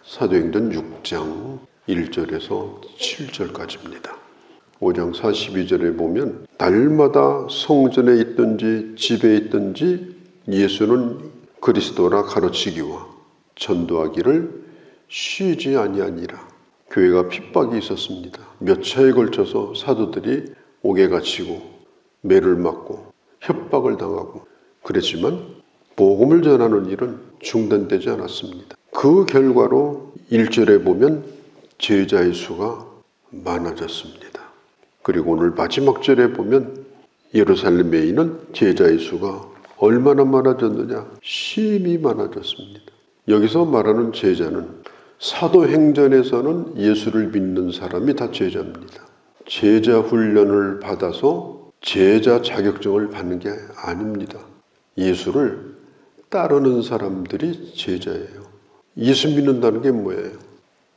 사도행전 6장 1절에서 7절까지입니다. 5장 42절에 보면 날마다 성전에 있든지 집에 있든지 예수는 그리스도라 가르치기와 전도하기를 쉬지 아니하니라. 교회가 핍박이 있었습니다. 몇 차에 걸쳐서 사도들이 옥에 갇히고 매를 맞고 협박을 당하고 그랬지만 복음을 전하는 일은 중단되지 않았습니다. 그 결과로 1절에 보면 제자의 수가 많아졌습니다. 그리고 오늘 마지막 절에 보면 예루살렘에 있는 제자의 수가 얼마나 많아졌느냐? 심히 많아졌습니다. 여기서 말하는 제자는 사도행전에서는 예수를 믿는 사람이 다 제자입니다. 제자 훈련을 받아서 제자 자격증을 받는 게 아닙니다. 예수를 따르는 사람들이 제자예요. 예수 믿는다는 게 뭐예요?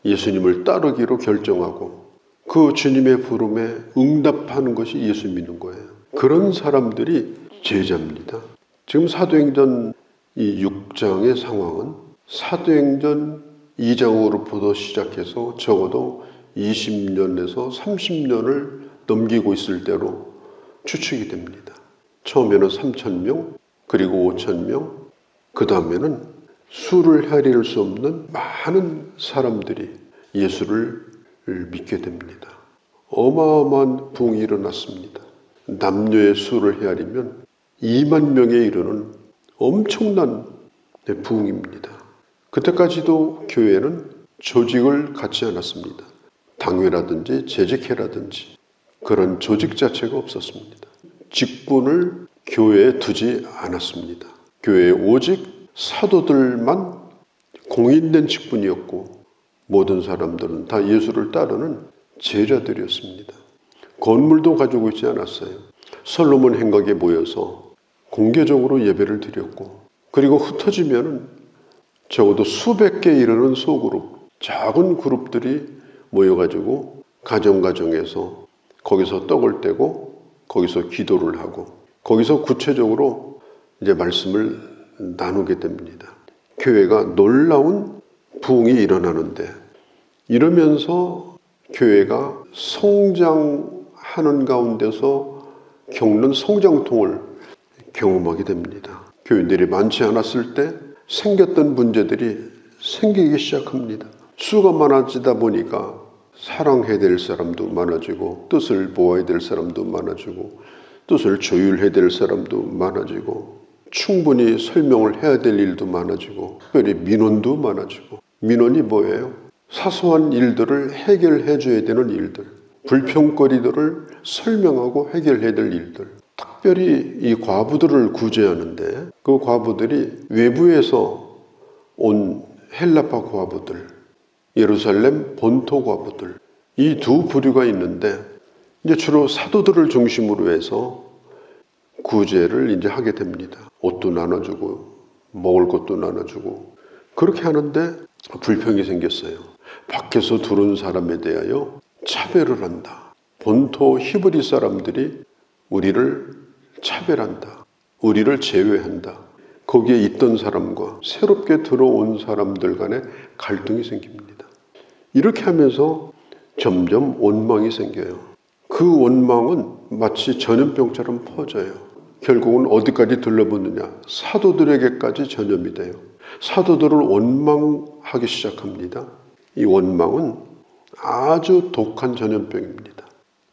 예수님을 따르기로 결정하고 그 주님의 부름에 응답하는 것이 예수 믿는 거예요. 그런 사람들이 제자입니다. 지금 사도행전 이 6장의 상황은 사도행전 2장으로부터 시작해서 적어도 20년에서 30년을 넘기고 있을 때로 추측이 됩니다. 처음에는 3,000명, 그리고 5,000명, 그 다음에는 수를 헤아릴 수 없는 많은 사람들이 예수를 믿게 됩니다. 어마어마한 부흥이 일어났습니다. 남녀의 수를 헤아리면 2만 명에 이르는 엄청난 부흥입니다. 그때까지도 교회는 조직을 갖지 않았습니다. 당회라든지 재직회라든지 그런 조직 자체가 없었습니다. 직분을 교회에 두지 않았습니다. 교회에 오직 사도들만 공인된 직분이었고 모든 사람들은 다 예수를 따르는 제자들이었습니다. 건물도 가지고 있지 않았어요. 솔로몬 행각에 모여서 공개적으로 예배를 드렸고 그리고 흩어지면 적어도 수백 개 이르는 소그룹, 작은 그룹들이 모여가지고 가정가정에서 거기서 떡을 떼고 거기서 기도를 하고 거기서 구체적으로 이제 말씀을 나누게 됩니다. 교회가 놀라운 부흥이 일어나는데 이러면서 교회가 성장하는 가운데서 겪는 성장통을 경험하게 됩니다. 교인들이 많지 않았을 때 생겼던 문제들이 생기기 시작합니다. 수가 많아지다 보니까 사랑해야 될 사람도 많아지고 뜻을 모아야 될 사람도 많아지고 뜻을 조율해야 될 사람도 많아지고 충분히 설명을 해야 될 일도 많아지고 특별히 민원도 많아지고 민원이 뭐예요? 사소한 일들을 해결해 줘야 되는 일들, 불평거리들을 설명하고 해결해야 될 일들, 특별히 이 과부들을 구제하는데 그 과부들이 외부에서 온 헬라파 과부들, 예루살렘 본토 과부들 이 두 부류가 있는데 이제 주로 사도들을 중심으로 해서 구제를 이제 하게 됩니다. 옷도 나눠주고 먹을 것도 나눠주고 그렇게 하는데 불평이 생겼어요. 밖에서 들어온 사람에 대하여 차별을 한다. 본토 히브리 사람들이 우리를 차별한다. 우리를 제외한다. 거기에 있던 사람과 새롭게 들어온 사람들 간에 갈등이 생깁니다. 이렇게 하면서 점점 원망이 생겨요. 그 원망은 마치 전염병처럼 퍼져요. 결국은 어디까지 들러붙느냐? 사도들에게까지 전염이 돼요. 사도들을 원망하기 시작합니다. 이 원망은 아주 독한 전염병입니다.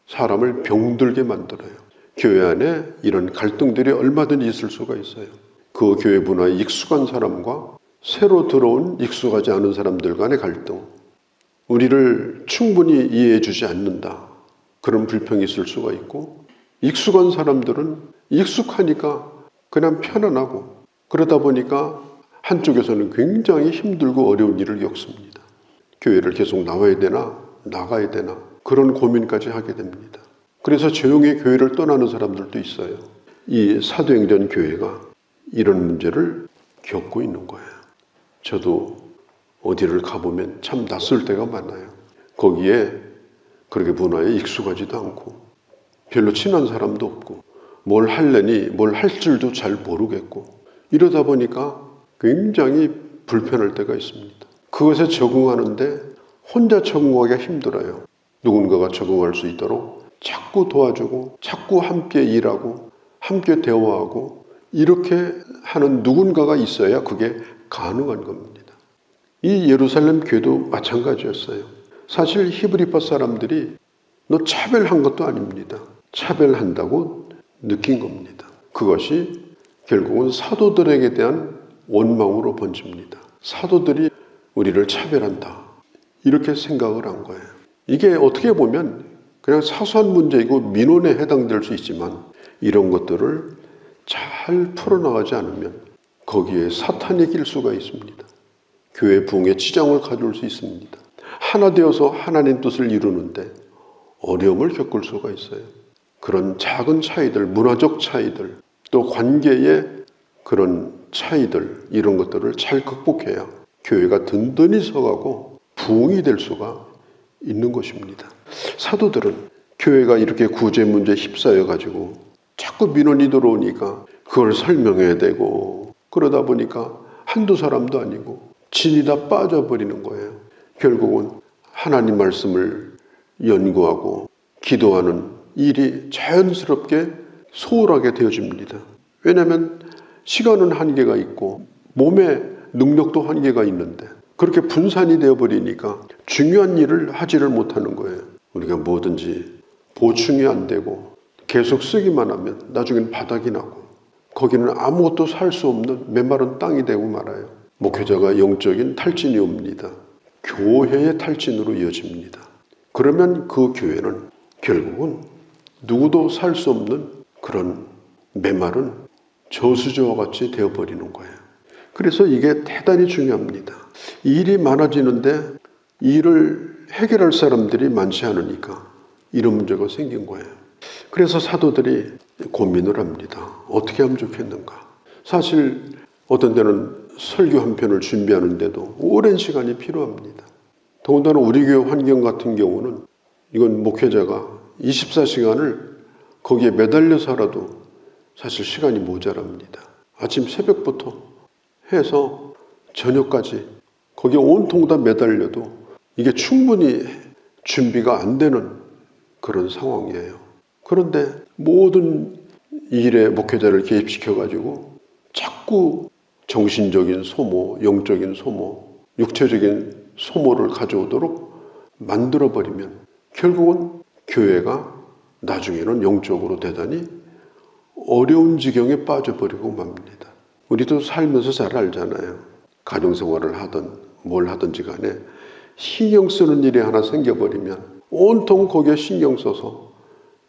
사람을 병들게 만들어요. 교회 안에 이런 갈등들이 얼마든지 있을 수가 있어요. 그 교회 문화에 익숙한 사람과 새로 들어온 익숙하지 않은 사람들 간의 갈등, 우리를 충분히 이해해 주지 않는다. 그런 불평이 있을 수가 있고 익숙한 사람들은 익숙하니까 그냥 편안하고 그러다 보니까 한쪽에서는 굉장히 힘들고 어려운 일을 겪습니다. 교회를 계속 나와야 되나 나가야 되나 그런 고민까지 하게 됩니다. 그래서 조용히 교회를 떠나는 사람들도 있어요. 이 사도행전 교회가 이런 문제를 겪고 있는 거예요. 저도 어디를 가보면 참 낯설 때가 많아요. 거기에 그렇게 문화에 익숙하지도 않고 별로 친한 사람도 없고 뭘 하려니 뭘 할 줄도 잘 모르겠고 이러다 보니까 굉장히 불편할 때가 있습니다. 그것에 적응하는데 혼자 적응하기가 힘들어요. 누군가가 적응할 수 있도록 자꾸 도와주고 자꾸 함께 일하고 함께 대화하고 이렇게 하는 누군가가 있어야 그게 가능한 겁니다. 이 예루살렘 교회도 마찬가지였어요. 사실 히브리파 사람들이 너 차별한 것도 아닙니다. 차별한다고 느낀 겁니다. 그것이 결국은 사도들에게 대한 원망으로 번집니다. 사도들이 우리를 차별한다. 이렇게 생각을 한 거예요. 이게 어떻게 보면 그냥 사소한 문제이고 민원에 해당될 수 있지만 이런 것들을 잘 풀어나가지 않으면 거기에 사탄이 낄 수가 있습니다. 교회 부흥의 지장을 가져올 수 있습니다. 하나 되어서 하나님 뜻을 이루는데 어려움을 겪을 수가 있어요. 그런 작은 차이들, 문화적 차이들, 또 관계의 그런 차이들 이런 것들을 잘 극복해야 교회가 든든히 서가고 부흥이 될 수가 있는 것입니다. 사도들은 교회가 이렇게 구제 문제에 휩싸여 가지고 자꾸 민원이 들어오니까 그걸 설명해야 되고 그러다 보니까 한두 사람도 아니고 진이 다 빠져버리는 거예요. 결국은 하나님 말씀을 연구하고 기도하는 일이 자연스럽게 소홀하게 되어집니다. 왜냐하면 시간은 한계가 있고 몸의 능력도 한계가 있는데 그렇게 분산이 되어버리니까 중요한 일을 하지를 못하는 거예요. 우리가 뭐든지 보충이 안 되고 계속 쓰기만 하면 나중엔 바닥이 나고 거기는 아무것도 살 수 없는 메마른 땅이 되고 말아요. 목회자가 영적인 탈진이 옵니다. 교회의 탈진으로 이어집니다. 그러면 그 교회는 결국은 누구도 살 수 없는 그런 메마른 저수지와 같이 되어버리는 거예요. 그래서 이게 대단히 중요합니다. 일이 많아지는데 일을 해결할 사람들이 많지 않으니까 이런 문제가 생긴 거예요. 그래서 사도들이 고민을 합니다. 어떻게 하면 좋겠는가? 사실 어떤 때는 설교 한 편을 준비하는데도 오랜 시간이 필요합니다. 더군다나 우리 교회 환경 같은 경우는 이건 목회자가 24시간을 거기에 매달려서라도 사실 시간이 모자랍니다. 아침 새벽부터 해서 저녁까지 거기에 온통 다 매달려도 이게 충분히 준비가 안 되는 그런 상황이에요. 그런데 모든 일에 목회자를 개입시켜가지고 자꾸 정신적인 소모, 영적인 소모, 육체적인 소모를 가져오도록 만들어버리면 결국은 교회가 나중에는 영적으로 대단히 어려운 지경에 빠져버리고 맙니다. 우리도 살면서 잘 알잖아요. 가정생활을 하든 뭘 하든지 간에 신경 쓰는 일이 하나 생겨버리면 온통 거기에 신경 써서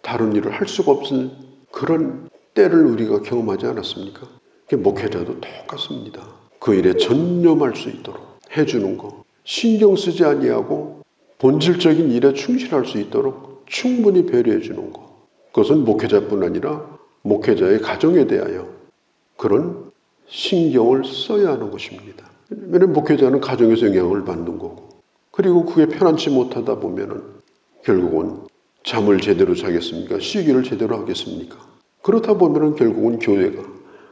다른 일을 할 수가 없는 그런 때를 우리가 경험하지 않았습니까? 목회자도 똑같습니다. 그 일에 전념할 수 있도록 해주는 거, 신경 쓰지 아니하고 본질적인 일에 충실할 수 있도록 충분히 배려해 주는 거. 그것은 목회자뿐 아니라 목회자의 가정에 대하여 그런 신경을 써야 하는 것입니다. 왜냐하면 목회자는 가정에서 영향을 받는 거고, 그리고 그게 편안치 못하다 보면은 결국은 잠을 제대로 자겠습니까? 쉬기를 제대로 하겠습니까? 그렇다 보면은 결국은 교회가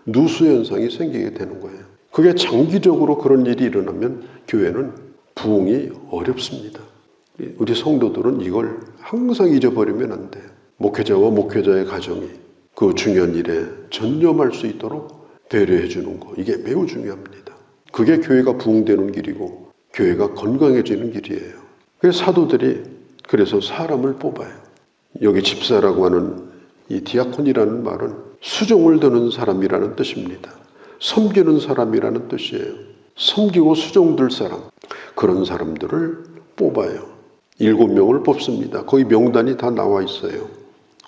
누수 현상이 생기게 되는 거예요. 그게 장기적으로 그런 일이 일어나면 교회는 부흥이 어렵습니다. 우리 성도들은 이걸 항상 잊어버리면 안 돼요. 목회자와 목회자의 가정이 그 중요한 일에 전념할 수 있도록 배려해 주는 거, 이게 매우 중요합니다. 그게 교회가 부흥되는 길이고 교회가 건강해지는 길이에요. 그래서 사도들이 그래서 사람을 뽑아요. 여기 집사라고 하는 이 디아콘이라는 말은 수종을 드는 사람이라는 뜻입니다. 섬기는 사람이라는 뜻이에요. 섬기고 수종들 사람, 그런 사람들을 뽑아요. 7명을 뽑습니다. 거기 명단이 다 나와 있어요.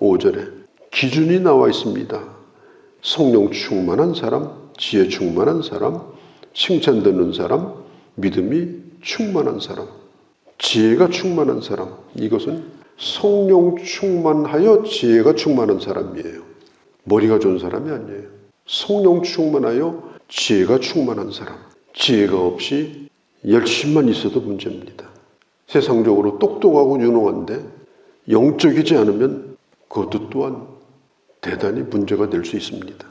5절에 기준이 나와 있습니다. 성령 충만한 사람, 지혜 충만한 사람, 칭찬 듣는 사람, 믿음이 충만한 사람, 지혜가 충만한 사람. 이것은 성령 충만하여 지혜가 충만한 사람이에요. 머리가 좋은 사람이 아니에요. 성령 충만하여 지혜가 충만한 사람. 지혜가 없이 열심만 있어도 문제입니다. 세상적으로 똑똑하고 유능한데 영적이지 않으면 그것도 또한 대단히 문제가 될 수 있습니다.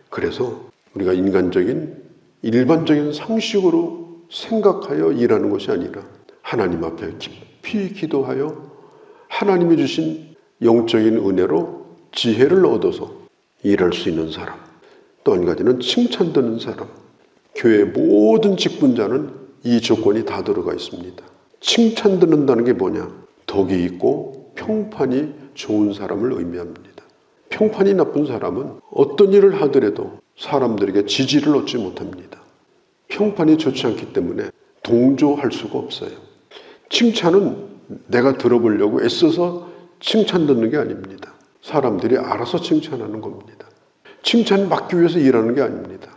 그래서 우리가 인간적인 일반적인 상식으로 생각하여 일하는 것이 아니라 하나님 앞에 깊이 기도하여 하나님이 주신 영적인 은혜로 지혜를 얻어서 일할 수 있는 사람. 또 한 가지는 칭찬 듣는 사람. 교회 모든 직분자는 이 조건이 다 들어가 있습니다. 칭찬 듣는다는 게 뭐냐? 덕이 있고 평판이 좋은 사람을 의미합니다. 평판이 나쁜 사람은 어떤 일을 하더라도 사람들에게 지지를 얻지 못합니다. 평판이 좋지 않기 때문에 동조할 수가 없어요. 칭찬은 내가 들어보려고 애써서 칭찬 듣는 게 아닙니다. 사람들이 알아서 칭찬하는 겁니다. 칭찬 받기 위해서 일하는 게 아닙니다.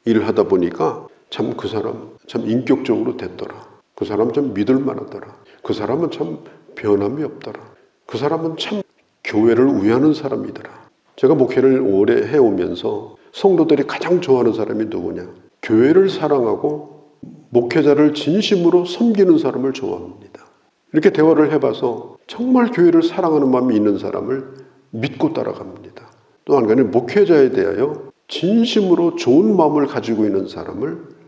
일하다 보니까 참 그 사람 참 인격적으로 됐더라. 그 사람 참 믿을 만하더라. 그 사람은 참 변함이 없더라. 그 사람은 참 교회를 위하는 사람이더라. 제가 목회를 오래 해오면서 성도들이 가장 좋아하는 사람이 누구냐? 교회를 사랑하고 목회자를 진심으로 섬기는 사람을 좋아합니다. 이렇게 대화를 해봐서 정말 교회를 사랑하는 마음이 있는 사람을 믿고 따라갑니다. 또 한 가지는 목회자에 대하여 진심으로 좋은 마음을 가지고 있는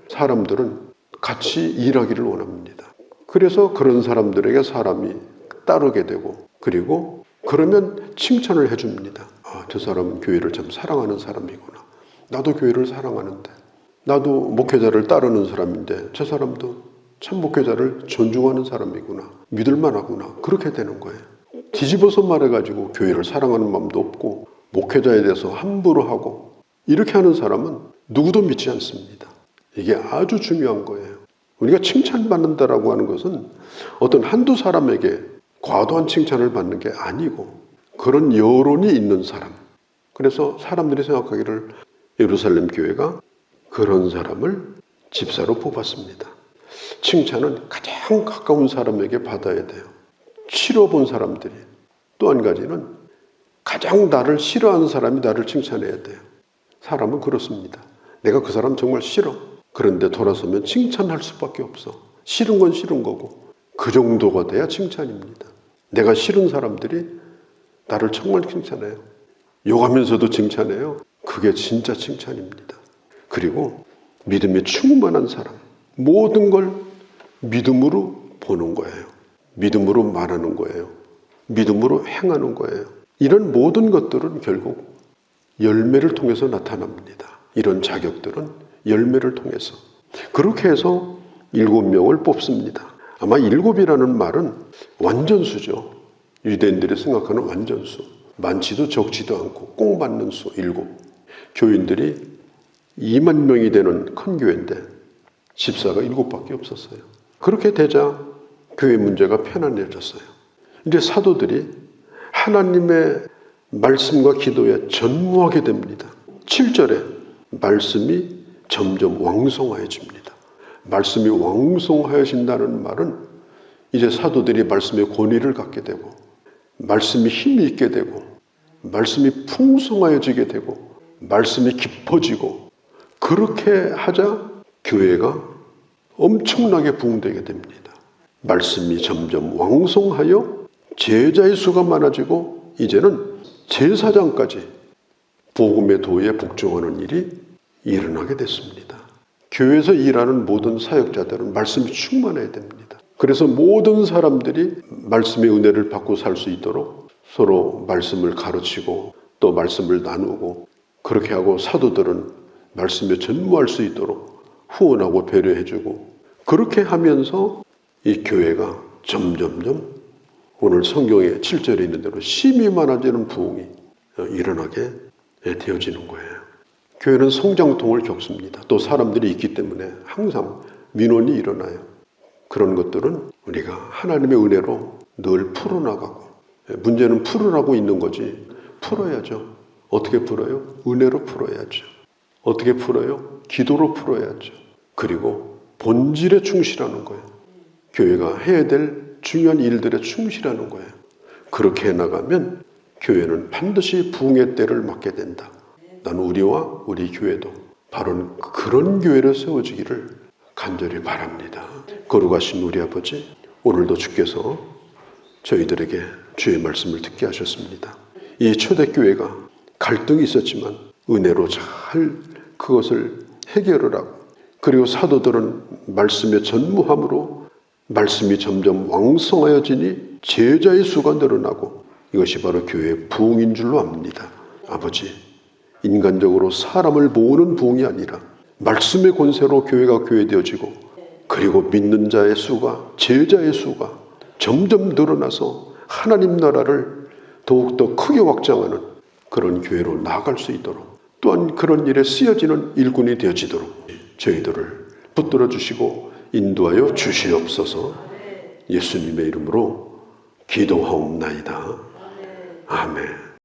사람들은 같이 일하기를 원합니다. 그래서 그런 사람들에게 사람이 따르게 되고, 그리고 그러면 칭찬을 해줍니다. 아, 저 사람은 교회를 참 사랑하는 사람이구나. 나도 교회를 사랑하는데, 나도 목회자를 따르는 사람인데 저 사람도 참 목회자를 존중하는 사람이구나. 믿을 만하구나. 그렇게 되는 거예요. 뒤집어서 말해가지고 교회를 사랑하는 마음도 없고 목회자에 대해서 함부로 하고 이렇게 하는 사람은 누구도 믿지 않습니다. 이게 아주 중요한 거예요. 우리가 칭찬받는다라고 하는 것은 어떤 한두 사람에게 과도한 칭찬을 받는 게 아니고 그런 여론이 있는 사람. 그래서 사람들이 생각하기를 예루살렘 교회가 그런 사람을 집사로 뽑았습니다. 칭찬은 가장 가까운 사람에게 받아야 돼요. 치러본 사람들이. 또 한 가지는 가장 나를 싫어하는 사람이 나를 칭찬해야 돼요. 사람은 그렇습니다. 내가 그 사람 정말 싫어. 그런데 돌아서면 칭찬할 수밖에 없어. 싫은 건 싫은 거고 그 정도가 돼야 칭찬입니다. 내가 싫은 사람들이 나를 정말 칭찬해요. 욕하면서도 칭찬해요. 그게 진짜 칭찬입니다. 그리고 믿음이 충만한 사람. 모든 걸 믿음으로 보는 거예요. 믿음으로 말하는 거예요. 믿음으로 행하는 거예요. 이런 모든 것들은 결국 열매를 통해서 나타납니다. 이런 자격들은 열매를 통해서. 그렇게 해서 7명을 뽑습니다. 아마 7이라는 말은 완전수죠. 유대인들이 생각하는 완전수. 많지도 적지도 않고 꼭 맞는 수 7. 교인들이 2만 명이 되는 큰 교회인데 집사가 7밖에 없었어요. 그렇게 되자 교회 문제가 편안해졌어요. 이제 사도들이 하나님의 말씀과 기도에 전무하게 됩니다. 7절에 말씀이 점점 왕성하여집니다. 말씀이 왕성하여진다는 말은 이제 사도들이 말씀의 권위를 갖게 되고 말씀이 힘이 있게 되고 말씀이 풍성하여지게 되고 말씀이 깊어지고 그렇게 하자 교회가 엄청나게 부흥되게 됩니다. 말씀이 점점 왕성하여 제자의 수가 많아지고 이제는 제사장까지 복음의 도에 복종하는 일이 일어나게 됐습니다. 교회에서 일하는 모든 사역자들은 말씀이 충만해야 됩니다. 그래서 모든 사람들이 말씀의 은혜를 받고 살 수 있도록 서로 말씀을 가르치고 또 말씀을 나누고 그렇게 하고 사도들은 말씀에 전무할 수 있도록 후원하고 배려해주고 그렇게 하면서 이 교회가 점점점 오늘 성경에 7절에 있는 대로 심히 많아지는 부흥이 일어나게 되어지는 거예요. 교회는 성장통을 겪습니다. 또 사람들이 있기 때문에 항상 민원이 일어나요. 그런 것들은 우리가 하나님의 은혜로 늘 풀어나가고 문제는 풀으라고 있는 거지 풀어야죠. 어떻게 풀어요? 은혜로 풀어야죠. 어떻게 풀어요? 기도로 풀어야죠. 그리고 본질에 충실하는 거예요. 교회가 해야 될 중요한 일들에 충실하는 거예요. 그렇게 해나가면 교회는 반드시 부흥의 때를 맞게 된다. 나는 우리와 우리 교회도 바로 그런 교회로 세워지기를 간절히 바랍니다. 거룩하신 우리 아버지, 오늘도 주께서 저희들에게 주의 말씀을 듣게 하셨습니다. 이 초대교회가 갈등이 있었지만 은혜로 잘 그것을 해결을 하고 그리고 사도들은 말씀에 전무함으로 말씀이 점점 왕성하여지니 제자의 수가 늘어나고 이것이 바로 교회의 부흥인 줄로 압니다. 아버지, 인간적으로 사람을 모으는 부흥이 아니라 말씀의 권세로 교회가 교회되어지고 그리고 믿는 자의 수가, 제자의 수가 점점 늘어나서 하나님 나라를 더욱더 크게 확장하는 그런 교회로 나아갈 수 있도록, 또한 그런 일에 쓰여지는 일꾼이 되어지도록 저희들을 붙들어 주시고 인도하여 주시옵소서. 예수님의 이름으로 기도하옵나이다. 아멘.